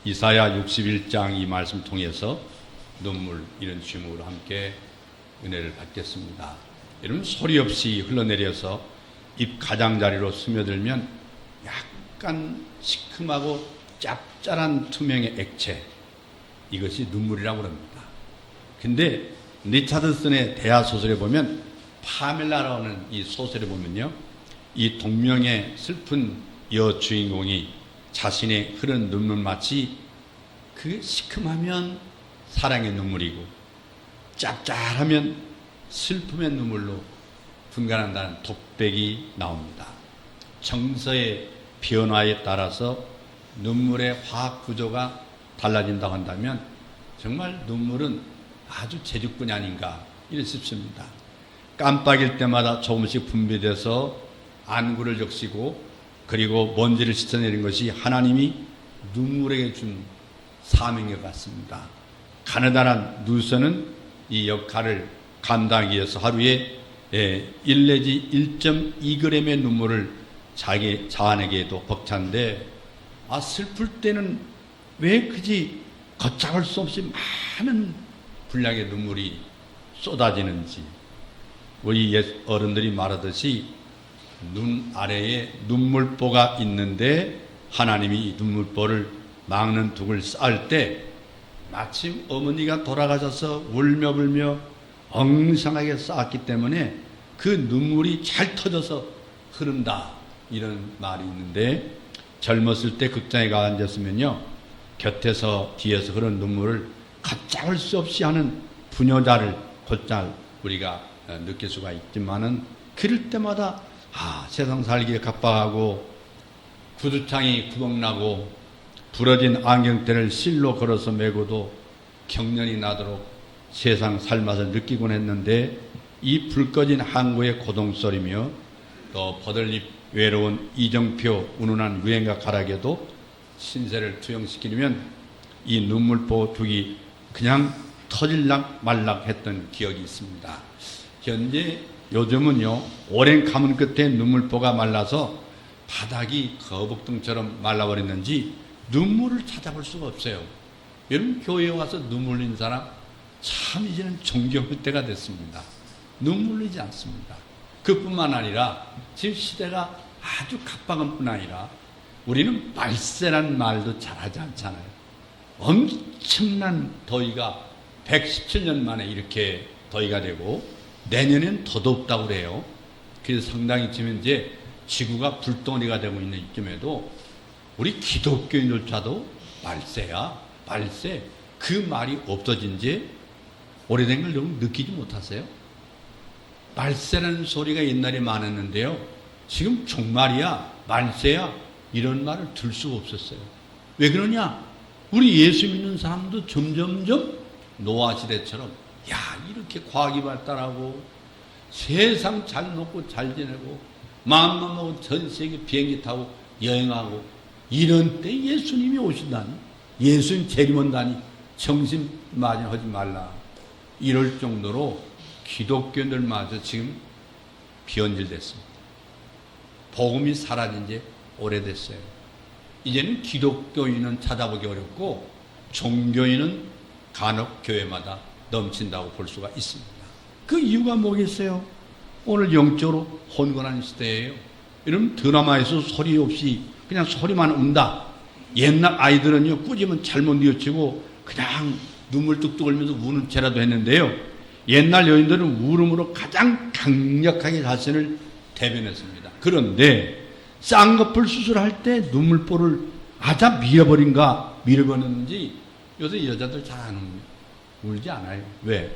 이사야 61장 이 말씀 통해서 눈물 이런 제목으로 함께 은혜를 받겠습니다. 여러분, 소리 없이 흘러내려서 입 가장자리로 스며들면 약간 시큼하고 짭짤한 투명의 액체, 이것이 눈물이라고 합니다. 근데 리차드슨의 대하소설에 보면, 파멜라라는 이 소설에 보면요, 이 동명의 슬픈 여주인공이 자신의 흐른 눈물, 마치 그 시큼하면 사랑의 눈물이고 짭짤하면 슬픔의 눈물로 분간한다는 독백이 나옵니다. 정서의 변화에 따라서 눈물의 화학 구조가 달라진다고 한다면 정말 눈물은 아주 제주꾼이 아닌가 이렇게 싶습니다. 깜빡일 때마다 조금씩 분비돼서 안구를 적시고 그리고 먼지를 씻어내는 것이 하나님이 눈물에게 준 사명인 것 같습니다. 가느다란 누수는 이 역할을 감당하기 위해서 하루에 1 내지 1.2g의 눈물을 자기 자아내기에도 벅찬데, 슬플 때는 왜 그지 걷잡을 수 없이 많은 분량의 눈물이 쏟아지는지. 우리 옛 어른들이 말하듯이 눈 아래에 눈물보가 있는데 하나님이 이 눈물보를 막는 둑을 쌓을 때 마침 어머니가 돌아가셔서 울며불며 엉성하게 쌓았기 때문에 그 눈물이 잘 터져서 흐른다, 이런 말이 있는데, 젊었을 때 극장에 가 앉았으면요, 곁에서 뒤에서 흐른 눈물을 걷잡을 수 없이 하는 부녀자를 곧잘 우리가 느낄 수가 있지만은, 그럴 때마다 세상 살기에 갑박하고 구두창이 구멍나고 부러진 안경테를 실로 걸어서 메고도 경련이 나도록 세상 살맛을 느끼곤 했는데, 이 불 꺼진 항구의 고동소리며 또 버들잎 외로운 이정표 운운한 유행가 가락에도 신세를 투영시키려면 이 눈물보 둑이 그냥 터질락 말락 했던 기억이 있습니다. 현재 요즘은요, 오랜 가문 끝에 눈물보가 말라서 바닥이 거북등처럼 말라버렸는지 눈물을 찾아볼 수가 없어요. 여러분, 교회에 와서 눈물 흘린 사람 참 이제는 존경할 때가 됐습니다. 눈물 흘리지 않습니다. 그뿐만 아니라 지금 시대가 아주 각박한 뿐 아니라 우리는 말세란 말도 잘하지 않잖아요. 엄청난 더위가 117년 만에 이렇게 더위가 되고 내년엔 더 덥다고 그래요. 그래서 상당히 지금 이제 지구가 불덩어리가 되고 있는 이쯤에도 우리 기독교인조차도 말세야, 말세, 그 말이 없어진 지 오래된 걸 여러분 느끼지 못하세요? 말세라는 소리가 옛날에 많았는데요, 지금 종말이야, 말세야, 이런 말을 들 수가 없었어요. 왜 그러냐? 우리 예수 믿는 사람도 점점점 노아시대처럼 이렇게 과학이 발달하고 세상 잘 먹고 잘 지내고 마음만 먹고 전 세계 비행기 타고 여행하고 이런 때 예수님이 오신다니, 예수님 재림한다니 정신 마련하지 말라, 이럴 정도로 기독교인들마저 지금 변질됐습니다. 복음이 사라진 지 오래됐어요. 이제는 기독교인은 찾아보기 어렵고 종교인은 간혹 교회마다 넘친다고 볼 수가 있습니다. 그 이유가 뭐겠어요? 오늘 영적으로 혼돈한 시대예요. 이런 드라마에서 소리 없이 그냥 소리만 운다. 옛날 아이들은요, 꾸짖으면 잘못 뉘어치고 그냥 눈물 뚝뚝 흘면서 우는 채라도 했는데요, 옛날 여인들은 울음으로 가장 강력하게 자신을 대변했습니다. 그런데 쌍꺼풀 수술할 때 눈물보를 밀어버렸는지 요새 여자들 잘 안 울지 않아요. 왜?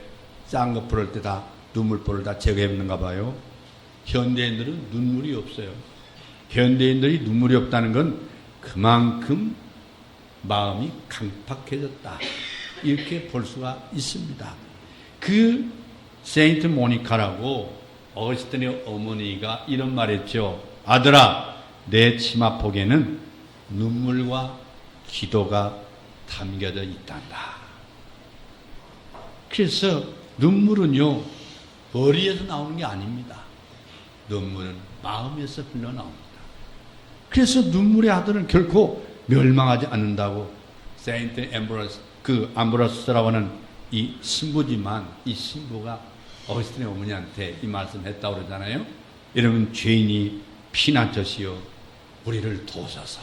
쌍꺼풀 할 때 다 눈물보를 다 제거했는가 봐요. 현대인들은 눈물이 없어요. 현대인들이 눈물이 없다는 건 그만큼 마음이 강팍해졌다, 이렇게 볼 수가 있습니다. 그 세인트 모니카라고 어거스틴의 어머니가 이런 말했죠. 아들아, 내 치마폭에는 눈물과 기도가 담겨져 있단다. 그래서 눈물은요, 머리에서 나오는 게 아닙니다. 눈물은 마음에서 흘러나옵니다. 그래서 눈물의 아들은 결코 멸망하지 않는다고 세인트 앰브로스, 그 암브로스라고 하는 이 신부지만 이 신부가 어거스틴의 어머니한테 이 말씀했다고 그러잖아요. 여러분, 죄인이 피난처시여 우리를 도우소서.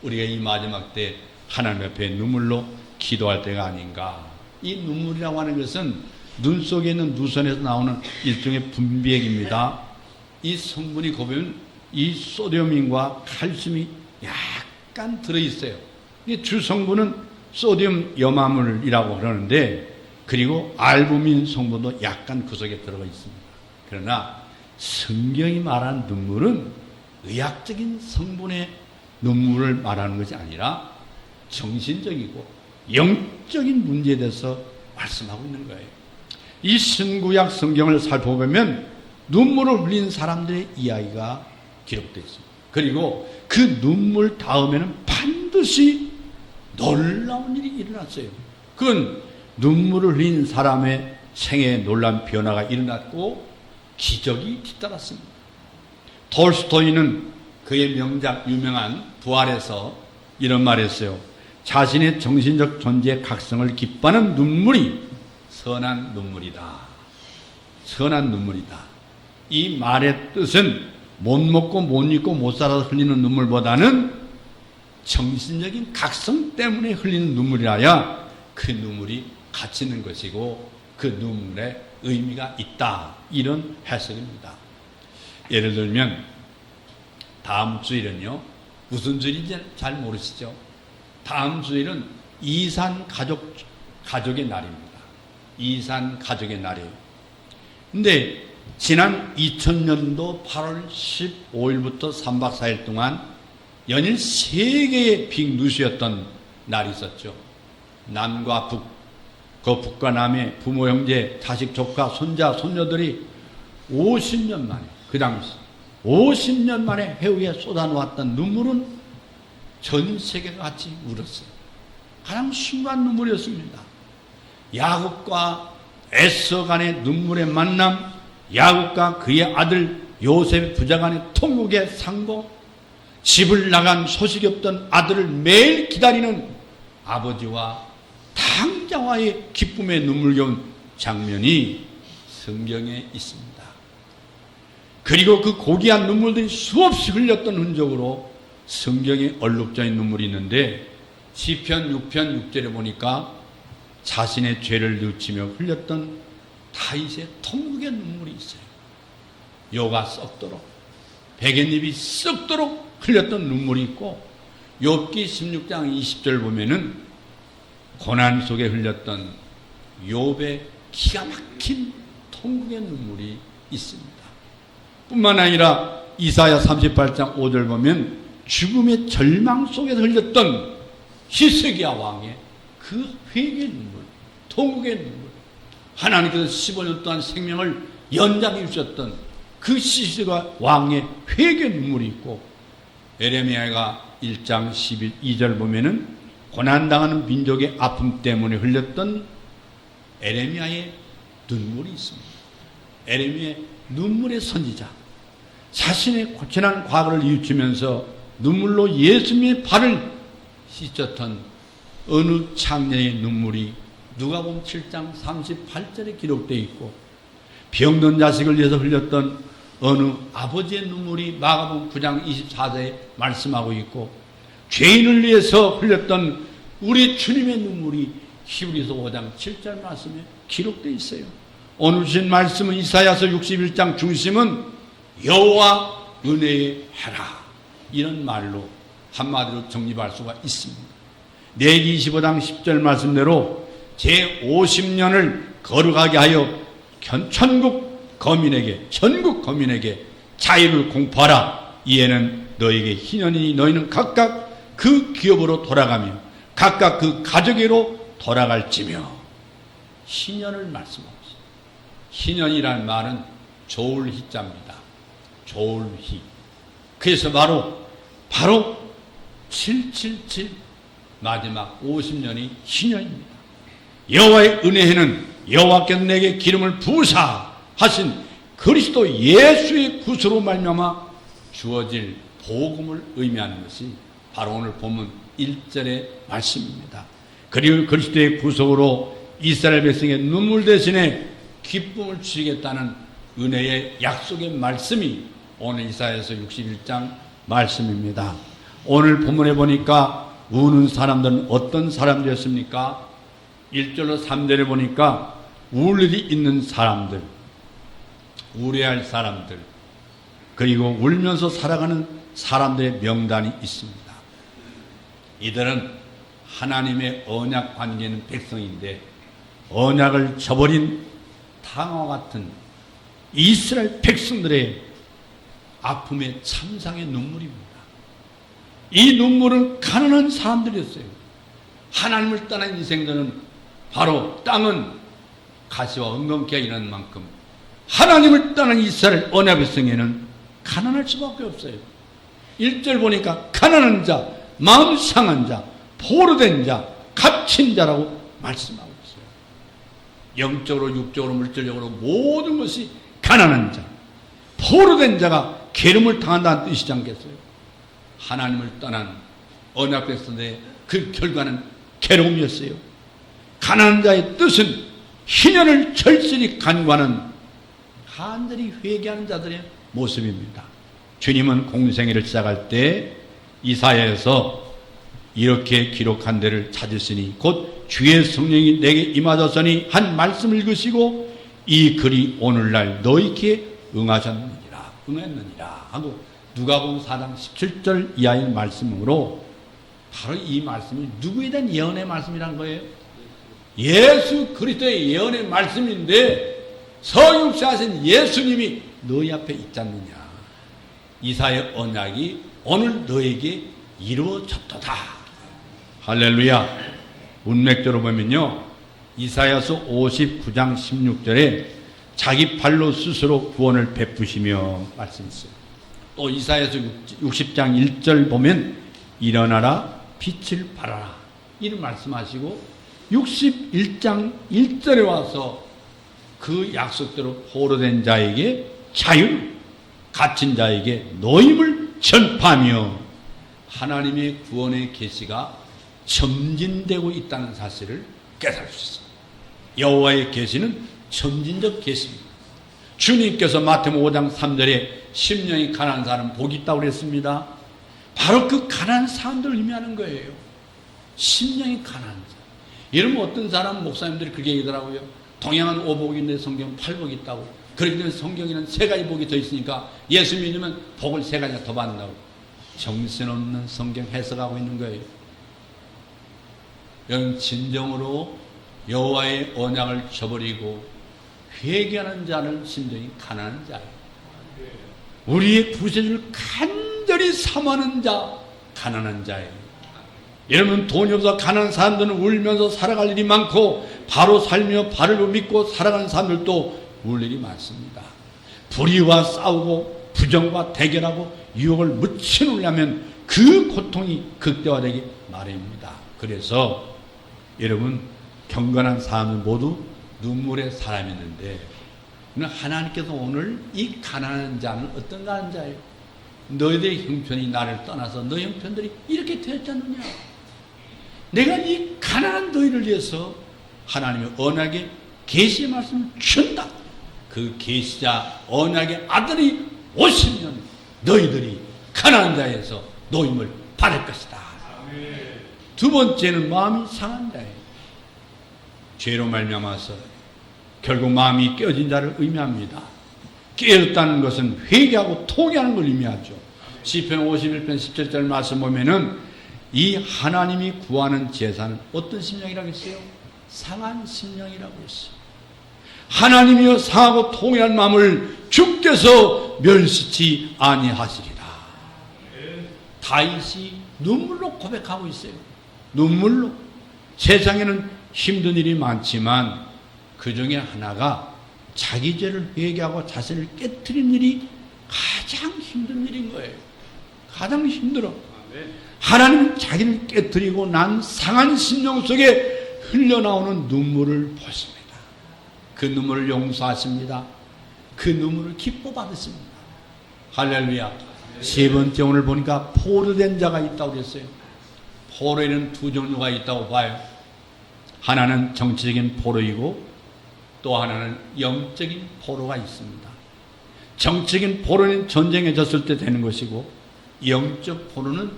우리가 이 마지막 때 하나님 앞에 눈물로 기도할 때가 아닌가. 이 눈물이라고 하는 것은 눈 속에 있는 누선에서 나오는 일종의 분비액입니다. 이 성분이 보면 이 소듐과 칼슘이 약간 들어있어요. 이 주 성분은 소듐 염화물이라고 그러는데, 그리고 알부민 성분도 약간 그 속에 들어가 있습니다. 그러나 성경이 말하는 눈물은 의학적인 성분의 눈물을 말하는 것이 아니라 정신적이고 영적인 문제에 대해서 말씀하고 있는 거예요. 이 신구약 성경을 살펴보면 눈물을 흘린 사람들의 이야기가 기록되어 있습니다. 그리고 그 눈물 다음에는 반드시 놀라운 일이 일어났어요. 그건 눈물을 흘린 사람의 생애에 놀라운 변화가 일어났고 기적이 뒤따랐습니다. 톨스토이는 그의 명작 유명한 부활에서 이런 말을 했어요. 자신의 정신적 존재의 각성을 기뻐하는 눈물이 선한 눈물이다. 선한 눈물이다. 이 말의 뜻은 못 먹고 못 입고 못 살아서 흘리는 눈물보다는 정신적인 각성 때문에 흘리는 눈물이라야 그 눈물이 가치 있는 것이고 그 눈물에 의미가 있다. 이런 해석입니다. 예를 들면 다음 주일은요, 무슨 주일인지 잘 모르시죠? 다음 주일은 이산 가족의 날입니다. 이산 가족의 날이에요. 근데 지난 2000년도 8월 15일부터 3박 4일 동안 연일 3개의 빅뉴스였던 날이 있었죠. 남과 북, 그 북과 남의 부모, 형제, 자식, 조카, 손자, 손녀들이 50년 만에, 그 당시 50년 만에 해우에 쏟아놓았던 눈물은 전 세계가 같이 울었어요. 가장 심한 눈물이었습니다. 야곱과 에서 간의 눈물의 만남, 야곱과 그의 아들 요셉 부자 간의 통곡의 상고, 집을 나간 소식이 없던 아들을 매일 기다리는 아버지와 탕자와의 기쁨의 눈물겨운 장면이 성경에 있습니다. 그리고 그 고귀한 눈물들이 수없이 흘렸던 흔적으로 성경에 얼룩져있는 눈물이 있는데, 시편 6편 6절에 보니까 자신의 죄를 뉘우치며 흘렸던 다윗의 통곡의 눈물이 있어요. 묘가 썩도록, 베갯잎이 썩도록 흘렸던 눈물이 있고, 욥기 16장 20절 보면은 고난 속에 흘렸던 욥의 기가 막힌 통곡의 눈물이 있습니다. 뿐만 아니라 이사야 38장 5절 보면 죽음의 절망 속에서 흘렸던 히스기야 왕의 그 회개의 눈물, 통곡의 눈물, 하나님께서 15년 동안 생명을 연장해 주셨던 그 히스기야 왕의 회개의 눈물이 있고, 에레미야가 1장 12절 보면은 고난당하는 민족의 아픔 때문에 흘렸던 에레미야의 눈물이 있습니다. 에레미야의 눈물의 선지자, 자신의 고단한 과거를 뉘우치면서 눈물로 예수님의 발을 씻었던 어느 창녀의 눈물이 누가복음 7장 38절에 기록되어 있고, 병든 자식을 위해서 흘렸던 어느 아버지의 눈물이 마가복음 9장 24절에 말씀하고 있고, 죄인을 위해서 흘렸던 우리 주님의 눈물이 히브리서 5장 7절 말씀에 기록되어 있어요. 오늘 주신 말씀은 이사야서 61장 중심은 여호와 은혜의 해라, 이런 말로 한마디로 정립할 수가 있습니다. 내기 25장 10절 말씀대로 제50년을 거룩하게 하여 전국 거민에게 자유를 공포하라. 이에는 너에게 희년이니 너희는 각각 그 기업으로 돌아가며 각각 그 가족으로 돌아갈지며. 희년을 말씀하고 있습니다. 희년이라는 말은 좋을 희자입니다. 좋을 희. 그래서 바로 777 마지막 50년이 희년입니다. 여호와의 은혜에는 여호와께서 내게 기름을 부으사 하신 그리스도 예수의 구수로 말미암아 주어질 복음을 의미하는 것이 바로 오늘 본문 1절의 말씀입니다. 그리고 그리스도의 구속으로 이스라엘 백성의 눈물 대신에 기쁨을 주시겠다는 은혜의 약속의 말씀이 오늘 이사야서 61장 말씀입니다. 오늘 본문에 보니까 우는 사람들은 어떤 사람들이었습니까? 1절로 3절에 보니까 울 일이 있는 사람들, 우려할 사람들, 그리고 울면서 살아가는 사람들의 명단이 있습니다. 이들은 하나님의 언약 관계에 있는 백성인데 언약을 저버린 탕화와 같은 이스라엘 백성들의 아픔의 참상의 눈물입니다. 이 눈물은 가난한 사람들이었어요. 하나님을 떠난 인생들은 바로 땅은 가시와 엉겅퀴가 일어난 만큼 하나님을 떠난 이스라엘 언약 백성에는 가난할 수밖에 없어요. 1절 보니까 가난한 자, 마음 상한 자, 포로된 자, 갇힌 자라고 말씀하고 있어요. 영적으로, 육적으로, 물질적으로 모든 것이 가난한 자, 포로된 자가 괴름을 당한다는 뜻이지 않겠어요? 하나님을 떠난 언약 백성들의 그 결과는 괴로움이었어요. 가난한 자의 뜻은 희년을 절실히 간구하는 간절히 회개하는 자들의 모습입니다. 주님은 공생애를 시작할 때 이사야에서 이렇게 기록한 데를 찾으시니 곧 주의 성령이 내게 임하셨으니 한 말씀을 읽으시고 이 글이 오늘날 너희에게 응했느니라 하고 누가복음 4장 17절 이하의 말씀으로 바로 이 말씀이 누구에 대한 예언의 말씀이란 거예요? 예수 그리스도의 예언의 말씀인데 서육시하신 예수님이 너희 앞에 있지 않느냐. 이사의 언약이 오늘 너에게 이루어졌도다. 할렐루야. 문맥대로 보면요, 이사야서 59장 16절에 자기 발로 스스로 구원을 베푸시며 말씀했어요. 또 이사야서 60장 1절 보면 일어나라 빛을 발하라 이런 말씀하시고 61장 1절에 와서 그 약속대로 포로된 자에게 자유, 갇힌 자에게 노임을 전파하며 하나님의 구원의 계시가 점진되고 있다는 사실을 깨달을 수 있습니다. 여호와의 계시는 점진적 계시입니다. 주님께서 마태복음 5장 3절에 심령이 가난한 사람 복이 있다고 그랬습니다. 바로 그 가난한 사람들을 의미하는 거예요. 심령이 가난한 자. 이러면 어떤 사람 목사님들이 그렇게 얘기하더라고요. 동양은 5복인데 성경 8복이 있다고. 그렇기 때문에 성경에는 3가지 복이 더 있으니까 예수 믿으면 복을 3가지나 더 받는다고. 정신없는 성경 해석하고 있는 거예요. 여러분 진정으로 여호와의 언약을 저버리고 회개하는 자는 심정이 가난한 자예요. 우리의 구세주를 간절히 사모하는 자, 가난한 자예요. 여러분 돈이 없어 가난한 사람들은 울면서 살아갈 일이 많고 바로 살며 바를 믿고 살아가는 사람들도 울 일이 많습니다. 불의와 싸우고 부정과 대결하고 유혹을 무치 누르려면 그 고통이 극대화되기 마련입니다. 그래서 여러분 경건한 사람은 모두 눈물의 사람이었는데 하나님께서 오늘 이 가난한 자는 어떤 가난한 자예요? 너희들의 형편이 나를 떠나서 너희 형편들이 이렇게 되었지 않느냐? 내가 이 가난한 너희를 위해서 하나님의 언약의 계시의 말씀을 준다. 그 계시자 언약의 아들이 오시면 너희들이 가난한 자에서 노임을 받을 것이다. 두 번째는 마음이 상한 자예요. 죄로 말미암아서 결국 마음이 깨어진 자를 의미합니다. 깨어졌다는 것은 회개하고 통회하는 걸 의미하죠. 시편 51편 17절 말씀 보면은 이 하나님이 구하는 제사는 어떤 심령이라고 했어요? 상한 심령이라고 했어요. 하나님이여 상하고 통회한 마음을 주께서 멸시치 아니하시리라. 다윗이 눈물로 고백하고 있어요. 눈물로. 세상에는 힘든 일이 많지만 그 중에 하나가 자기 죄를 회개하고 자신을 깨트린 일이 가장 힘든 일인 거예요. 가장 힘들어. 하나님은 자기를 깨트리고 난 상한 심령 속에 흘러나오는 눈물을 보십니다. 그 눈물을 용서하십니다. 그 눈물을 기뻐 받으십니다. 할렐루야. 세 번째 오늘 보니까 포로된 자가 있다고 그랬어요. 포로에는 두 종류가 있다고 봐요. 하나는 정치적인 포로이고 또 하나는 영적인 포로가 있습니다. 정치적인 포로는 전쟁에 졌을 때 되는 것이고 영적 포로는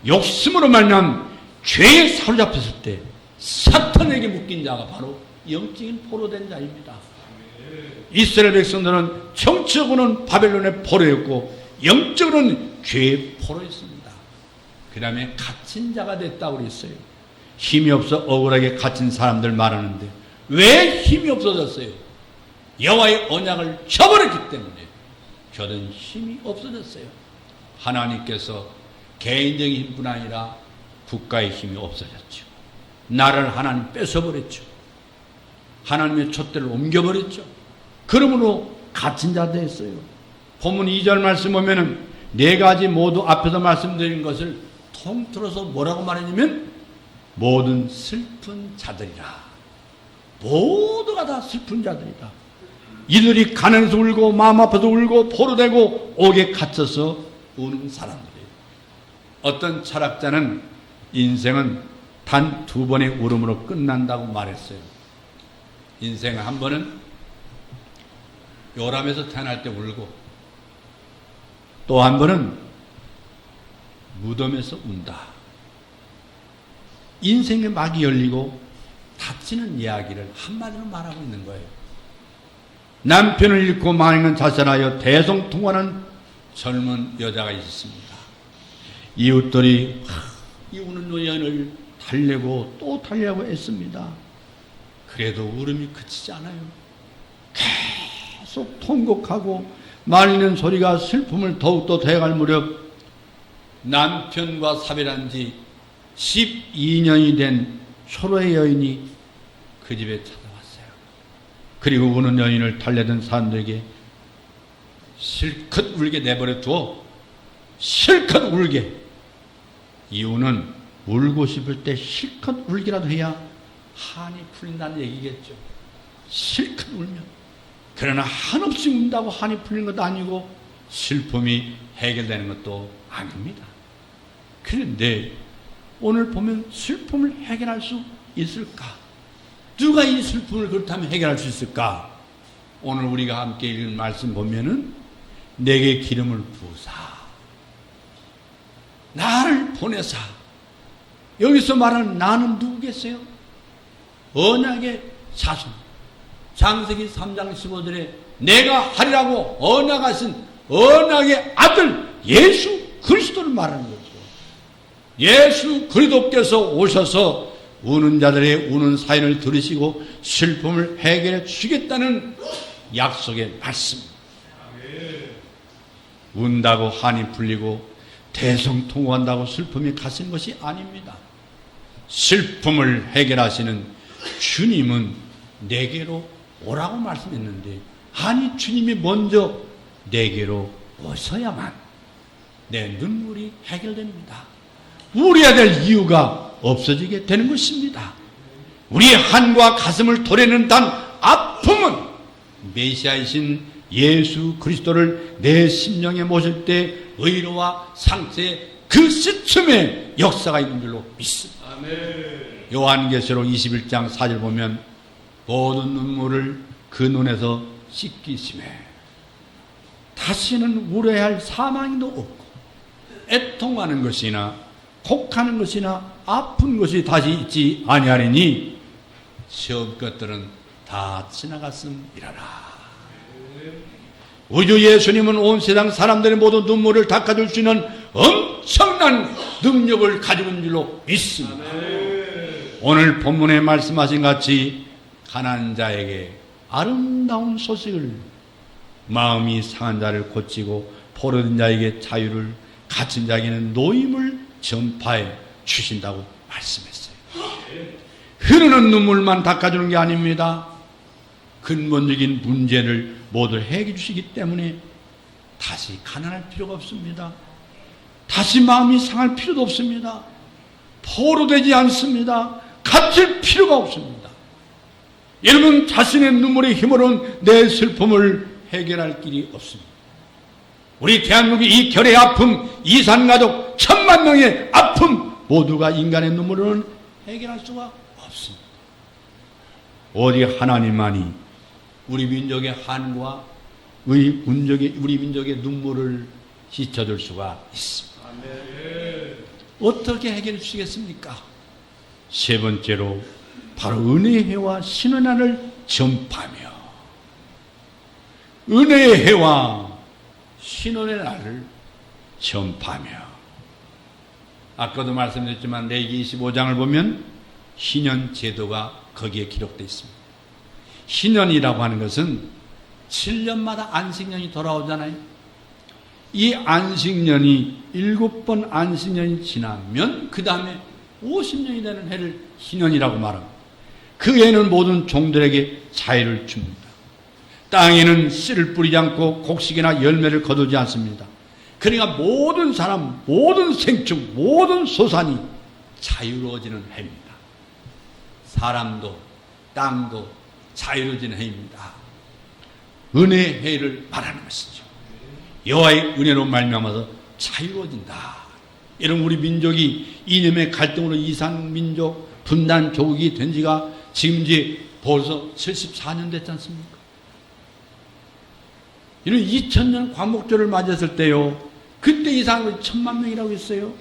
욕심으로 말미암아 죄에 사로잡혔을 때 사탄에게 묶인 자가 바로 영적인 포로된 자입니다. 이스라엘 백성들은 정치적으로는 바벨론의 포로였고 영적으로는 죄의 포로였습니다. 그 다음에 갇힌 자가 됐다고 그랬어요. 힘이 없어 억울하게 갇힌 사람들 말하는데 왜 힘이 없어졌어요? 여호와의 언약을 저버렸기 때문에 저는 힘이 없어졌어요. 하나님께서 개인적인 힘뿐 아니라 국가의 힘이 없어졌죠. 나라를 하나님 뺏어버렸죠. 하나님의 촛대를 옮겨버렸죠. 그러므로 갇힌 자 됐어요. 본문 2절 말씀 보면은 네 가지 모두 앞에서 말씀드린 것을 통틀어서 뭐라고 말했냐면 모든 슬픈 자들이라. 모두가 다 슬픈 자들이다. 이들이 가난해서 울고 마음 아파서 울고 포로되고 옥에 갇혀서 우는 사람들이에요. 어떤 철학자는 인생은 단 두 번의 울음으로 끝난다고 말했어요. 인생 한 번은 요람에서 태어날 때 울고 또 한 번은 무덤에서 운다. 인생의 막이 열리고 닫히는 이야기를 한마디로 말하고 있는 거예요. 남편을 잃고 망하는 자살하여 대성통화하는 젊은 여자가 있습니다. 이웃들이 이 우는 여인을 달래고 또 달래고 애씁니다. 그래도 울음이 그치지 않아요. 계속 통곡하고 말리는 소리가 슬픔을 더욱더 더해갈 무렵 남편과 사별한 지 12년이 된 초로의 여인이 그 집에 찾아왔어요. 그리고 우는 여인을 달래던 사람들에게 실컷 울게 내버려 두어 실컷 울게. 이유는 울고 싶을 때 실컷 울기라도 해야 한이 풀린다는 얘기겠죠. 실컷 울면. 그러나 한없이 운다고 한이 풀린 것도 아니고 슬픔이 해결되는 것도 아닙니다. 그런데 오늘 보면 슬픔을 해결할 수 있을까? 누가 이 슬픔을 그렇다면 해결할 수 있을까? 오늘 우리가 함께 읽은 말씀 보면은 내게 기름을 부으사 나를 보내사. 여기서 말하는 나는 누구겠어요? 언약의 자손. 창세기 3장 15절에 내가 하리라고 언약하신 언약의 아들 예수 그리스도를 말하는 거죠. 예수 그리스도께서 오셔서 우는 자들의 우는 사연을 들으시고 슬픔을 해결해 주시겠다는 약속의 말씀. 운다고 한이 풀리고 대성통곡한다고 슬픔이 가시는 것이 아닙니다. 슬픔을 해결하시는 주님은 내게로 오라고 말씀했는데 아니 주님이 먼저 내게로 오셔야만 내 눈물이 해결됩니다. 울어야 될 이유가 없어지게 되는 것입니다. 우리의 한과 가슴을 도려내는 단 아픔은 메시아이신 예수 그리스도를 내 심령에 모실 때 의로와 상태의 그 시점에 역사가 있는 줄로 믿습니다. 아멘. 요한계시록 21장 4절 보면 모든 눈물을 그 눈에서 씻기심에 다시는 울어야 할 사망도 없고 애통하는 것이나 곡하는 것이나 아픈 것이 다시 있지 아니하리니 시험 것들은 다 지나갔음이라라. 우주 예수님은 온 세상 사람들의 모든 눈물을 닦아줄 수 있는 엄청난 능력을 가지고 있는 줄로 믿습니다. 오늘 본문에 말씀하신 같이 가난한 자에게 아름다운 소식을, 마음이 상한 자를 고치고 포로된 자에게 자유를, 갇힌 자에게는 노임을 전파해 주신다고 말씀했어요. 흐르는 눈물만 닦아주는 게 아닙니다. 근본적인 문제를 모두 해결해 주시기 때문에 다시 가난할 필요가 없습니다. 다시 마음이 상할 필요도 없습니다. 포로되지 않습니다. 갇힐 필요가 없습니다. 여러분 자신의 눈물의 힘으로는 내 슬픔을 해결할 길이 없습니다. 우리 대한민국의 이 결의 아픔, 이산가족 1000만 명의 아픔 모두가 인간의 눈물로는 해결할 수가 없습니다. 오직 하나님만이 우리 민족의 한과 우리 민족의 눈물을 씻어줄 수가 있습니다. 어떻게 해결해 주시겠습니까? 세 번째로 바로 은혜의 해와 신의 날을 전파하며, 은혜의 해와 신의 날을 전파하며. 아까도 말씀드렸지만 레위기 25장을 보면 희년 제도가 거기에 기록되어 있습니다. 희년이라고 하는 것은 7년마다 안식년이 돌아오잖아요. 이 안식년이 7번 안식년이 지나면 그 다음에 50년이 되는 해를 희년이라고 말합니다. 그 해는 모든 종들에게 자유를 줍니다. 땅에는 씨를 뿌리지 않고 곡식이나 열매를 거두지 않습니다. 그러니까 모든 사람, 모든 생축, 모든 소산이 자유로워지는 해입니다. 사람도 땅도 자유로워지는 해입니다. 은혜의 해를 말하는 것이죠. 여호와의 은혜로 말미암아서 자유로워진다. 이런 우리 민족이 이념의 갈등으로 이산민족 분단 조국이 된 지가 지금 이제 벌써 74년 됐지 않습니까? 이런 2000년 광복절을 맞았을 때요, 그때 이상으로 1000만 명이라고 했어요.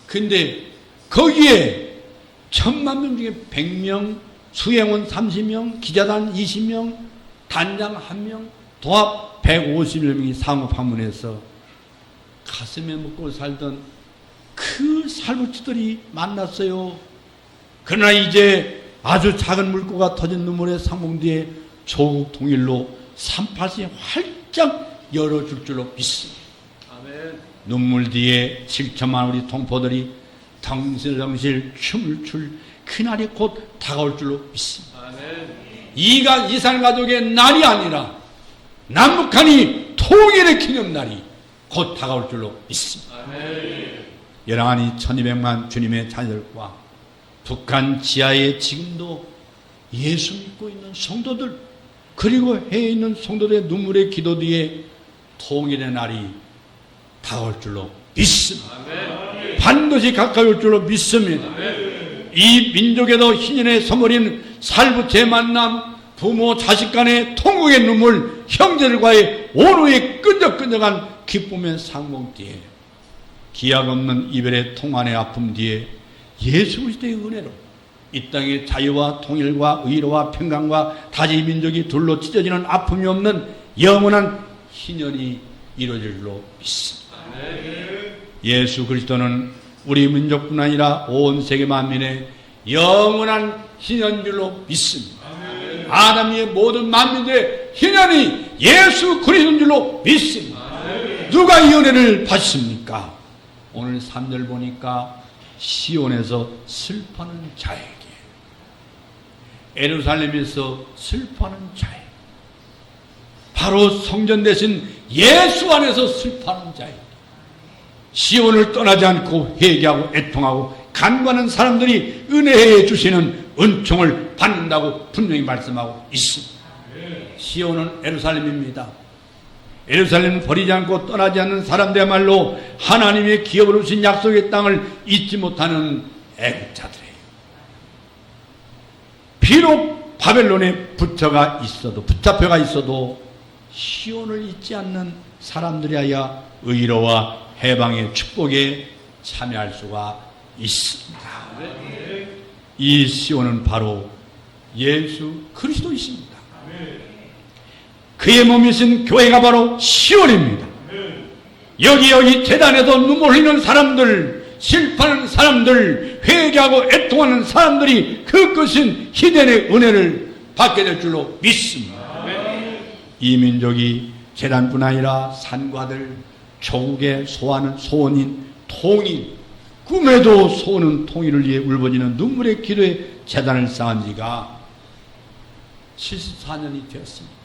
근데 거기에 1000만 명 중에 100명, 수행원 30명, 기자단 20명, 단장 1명, 도합 150여 명이 상호 방문해서 가슴에 묻고 살던 그 살부치들이 만났어요. 그러나 이제 아주 작은 물고가 터진 눈물의 상봉 뒤에 조국 통일로 38선이 활짝 열어줄 줄로 믿습니다. 아멘. 눈물 뒤에 7천만 우리 동포들이 덩실덩실 춤을 출 그날이 곧 다가올 줄로 믿습니다. 아멘. 이산가족의 날이 아니라 남북한이 통일의 기념날이 곧 다가올 줄로 믿습니다. 아멘. 영원히 1200만 주님의 자녀들과 북한 지하에 지금도 예수 믿고 있는 성도들, 그리고 해에 있는 성도들의 눈물의 기도 뒤에 통일의 날이 다가올 줄로 믿습니다. 아멘. 반드시 가까이 올 줄로 믿습니다. 아멘. 이 민족에도 희년의 선물인 살부채 만남, 부모 자식 간의 통곡의 눈물, 형제들과의 오로의 끈적끈적한 기쁨의 상봉 뒤에, 기약 없는 이별의 통환의 아픔 뒤에 예수 그리스도의 은혜로 이 땅의 자유와 통일과 의로와 평강과 다시 민족이 둘로 찢어지는 아픔이 없는 영원한 희년이 이루어질 줄로 믿습니다. 예수 그리스도는 우리 민족뿐 아니라 온 세계 만민의 영원한 희년줄로 믿습니다. 아담의 모든 만민들의 희년이 예수 그리스도인 줄로 믿습니다. 누가 이 은혜를 받습니까? 오늘 3절 보니까 시온에서 슬퍼하는 자에게, 예루살렘에서 슬퍼하는 자에게, 바로 성전 대신 예수 안에서 슬퍼하는 자에게, 시온을 떠나지 않고 회개하고 애통하고 간구하는 사람들이 은혜해 주시는 은총을 받는다고 분명히 말씀하고 있습니다. 시온은 예루살렘입니다. 예루살렘을 버리지 않고 떠나지 않는 사람들이야말로 하나님의 기업으로 주신 약속의 땅을 잊지 못하는 애국자들이에요. 비록 바벨론에 붙잡혀가 있어도 시온을 잊지 않는 사람들이야 의로와 해방의 축복에 참여할 수가 있습니다. 이 시온은 바로 예수 그리스도이십니다. 그의 몸이신 교회가 바로 시온입니다. 여기 재단에서 눈물 흘리는 사람들, 슬퍼하는 사람들, 회개하고 애통하는 사람들이 그 끝인 희년의 은혜를 받게 될 줄로 믿습니다. 이 민족이 재단뿐 아니라 산과들, 조국의 소원은 소원인 통일, 꿈에도 소원은 통일을 위해 울부짖는 눈물의 기도에 재단을 쌓은 지가 74년이 되었습니다.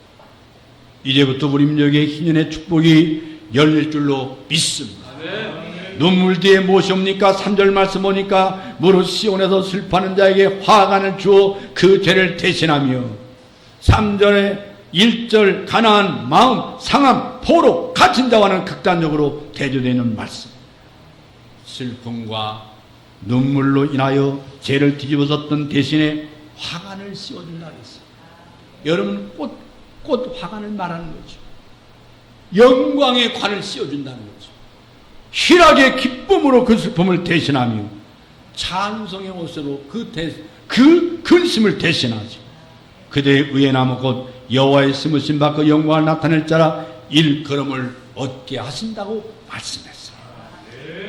이제부터 우리 민족의 희년의 축복이 열릴 줄로 믿습니다. 아멘. 눈물 뒤에 무엇이 옵니까? 3절 말씀 보니까 무릇 시온에서 슬퍼하는 자에게 화관을 주어 그 죄를 대신하며, 3절에 1절 가난한 마음, 상함, 포로, 갇힌 자와는 극단적으로 대조되는 말씀. 슬픔과 눈물로 인하여 죄를 뒤집어졌던 대신에 화관을 씌워준다 그랬어요. 여러분 꽃 화관을 말하는 거죠. 영광의 관을 씌워준다는 거죠. 희락의 기쁨으로 그 슬픔을 대신하며 찬송의 옷으로 그 근심을 대신하죠. 그대의 의의 나무 곧 여호와의 심으신 바 그 영광을 나타낼 자라 일컬음을 얻게 하신다고 말씀했어요.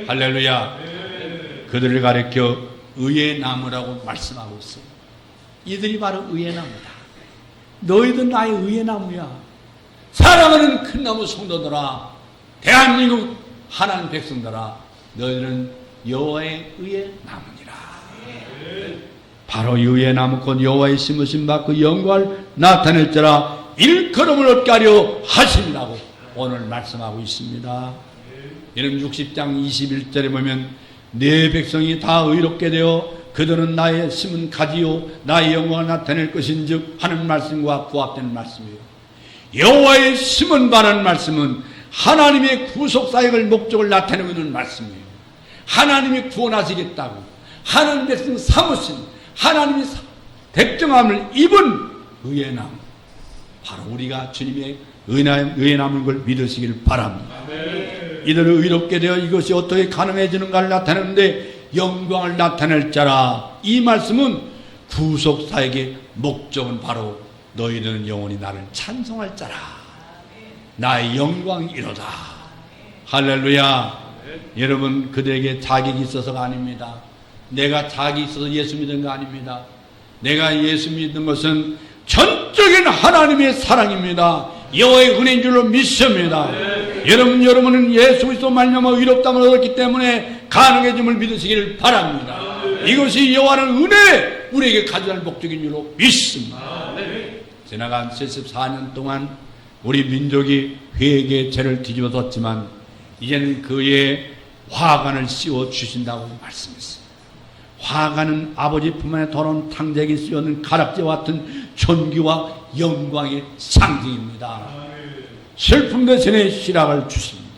할렐루야. 그들을 가리켜 의의 나무라고 말씀하고 있어요. 이들이 바로 의의 나무다. 너희들 나의 의의 나무야. 사랑하는 큰 나무 성도들아, 대한민국 하나님 백성들아, 너희들은 여호와의 의의 나무니라. 바로 의의 나무 곧 여호와의 심으신 바 그 영광을 나타낼 자라 일컬음을 얻게 하려 하심이라고 오늘 말씀하고 있습니다. 이는 60장 21절에 보면 내 백성이 다 의롭게 되어 그들은 나의 심은 가지요 나의 영광을 나타낼 것인즉 하는 말씀과 부합되는 말씀이에요. 여호와의 심은 바라는 말씀은 하나님의 구속사역을 목적을 나타내고 있는 말씀이에요. 하나님이 구원하시겠다고 하나님 백성 삼으신 하나님이 백정함을 입은 의의 나무, 바로 우리가 주님의 의의 나무인 걸 믿으시길 바랍니다. 이들을 의롭게 되어 이것이 어떻게 가능해지는가를 나타내는데 영광을 나타낼 자라. 이 말씀은 구속사역의 목적은 바로 너희들은 영원히 나를 찬송할 자라. 나의 영광이로다. 할렐루야. 여러분, 그들에게 자격이 있어서가 아닙니다. 내가 자격이 있어서 예수 믿은 거 아닙니다. 내가 예수 믿는 것은 전적인 하나님의 사랑입니다. 여호와의 은혜인 줄로 믿습니다. 여러분은 예수 그리스도 말미암아 의롭다함을 얻었기 때문에 가능해짐을 믿으시기를 바랍니다. 이것이 여호와는 은혜 우리에게 가져갈 목적인 줄로 믿습니다. 지나간 74년 동안 우리 민족이 회개의 죄를 뒤집어졌지만 이제는 그의 화관을 씌워 주신다고 말씀했습니다. 화관은 아버지 품 안에 더러운 탕자에게 씌워는 가락지와 같은 존귀와 영광의 상징입니다. 슬픔 대신에 희락을 주십니다.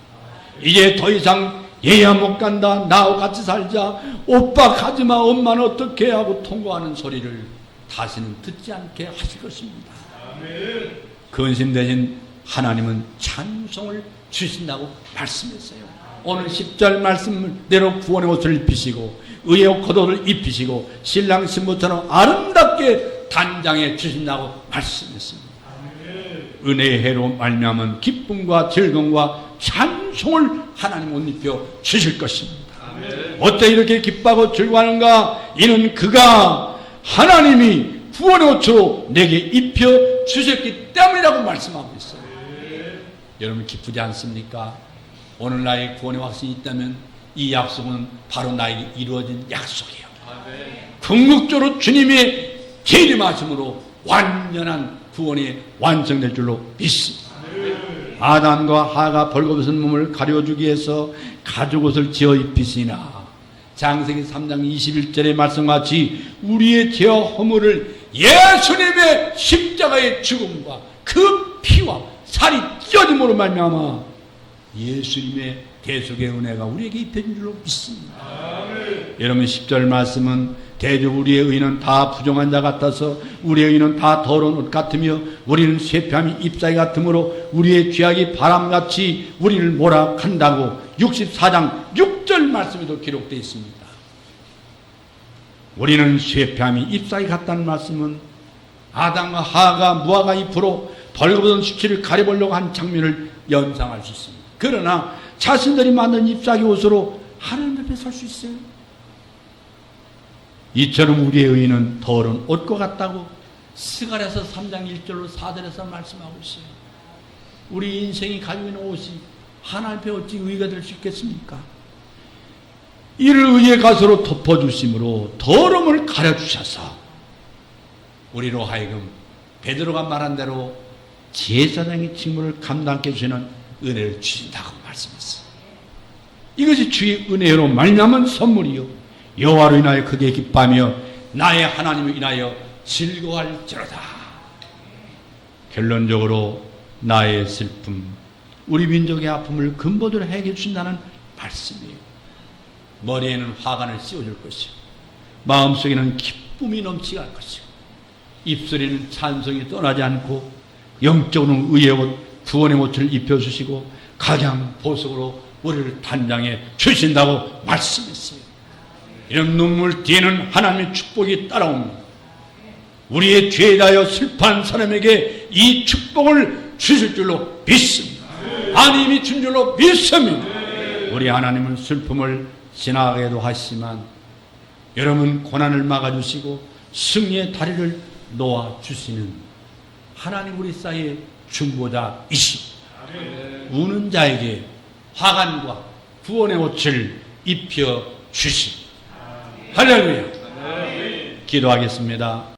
이제 더 이상 얘야 못 간다, 나하고 같이 살자, 오빠 가지마, 엄마는 어떻게 하고 통과하는 소리를 다시는 듣지 않게 하실 것입니다. 근심 대신 하나님은 찬송을 주신다고 말씀했어요. 오늘 10절 말씀대로 구원의 옷을 입히시고 의의 겉옷을 입히시고 신랑 신부처럼 아름답게 단장해 주신다고 말씀했습니다. 은혜의 해로 말미암은 기쁨과 즐거움과 찬송을 하나님 옷 입혀 주실 것입니다. 어때 이렇게 기뻐하고 즐거워하는가? 이는 그가 하나님이 구원의 옷으로 내게 입혀 주셨기 때문이라고 말씀하고 있어요. 여러분 기쁘지 않습니까? 오늘 나의 구원의 확신이 있다면 이 약속은 바로 나에게 이루어진 약속이에요. 궁극적으로 주님의 재림하심으로 완전한 구원이 완성될 줄로 믿습니다. 아담과 하가 벌거벗은 몸을 가려주기 위해서 가죽옷을 지어 입히시나 장세기 3장 21절의 말씀같이 우리의 죄와 허물을 예수님의 십자가의 죽음과 그 피와 살이 찢어짐으로 말미암아 예수님의 대속의 은혜가 우리에게 입혀진 줄로 믿습니다. 여러분 10절 말씀은 대저 우리의 의는 다 부정한 자 같아서 우리의 의는 다 더러운 옷 같으며 우리는 쇠뺨이 잎사귀 같으므로 우리의 죄악이 바람같이 우리를 몰아간다고 64장 6절 말씀에도 기록되어 있습니다. 우리는 쇠뺨이 잎사귀 같다는 말씀은 아담과 하가 무화과 잎으로 벌거벗은 수치를 가려보려고 한 장면을 연상할 수 있습니다. 그러나 자신들이 만든 잎사귀 옷으로 하나님 앞에 설 수 있어요. 이처럼 우리의 의는 더러운 옷과 같다고 스가랴서 3장 1절로 4절에서 말씀하고 있어요. 우리 인생이 가지고 있는 옷이 하나님 앞에 어찌 의가 될 수 있겠습니까? 이를 의의 가시로 덮어주심으로 더러움을 가려주셔서 우리로 하여금 베드로가 말한 대로 제사장의 직무를 감당케 해주시는 은혜를 주신다고 말씀했어요. 이것이 주의 은혜로 말미암은 선물이요 여호와로 인하여 크게 기뻐하며 나의 하나님을 인하여 즐거워할지로다. 결론적으로 나의 슬픔, 우리 민족의 아픔을 근본으로 해결해 주신다는 말씀이에요. 머리에는 화관을 씌워줄 것이고 마음속에는 기쁨이 넘치게 할 것이고 입술에는 찬송이 떠나지 않고 영적으로는 의의 옷, 구원의 옷을 입혀주시고 가장 보석으로 우리를 단장해 주신다고 말씀했어요. 이런 눈물 뒤에는 하나님의 축복이 따라옵니다. 우리의 죄에 대하여 슬퍼한 사람에게 이 축복을 주실 줄로 믿습니다. 하나님이 준 줄로 믿습니다. 우리 하나님은 슬픔을 지나가게도 하시지만 여러분 고난을 막아주시고 승리의 다리를 놓아주시는 하나님 우리 사이의 중보자이십니다. 우는 자에게 화관과 구원의 옷을 입혀주십니다. 할렐루야. 기도하겠습니다.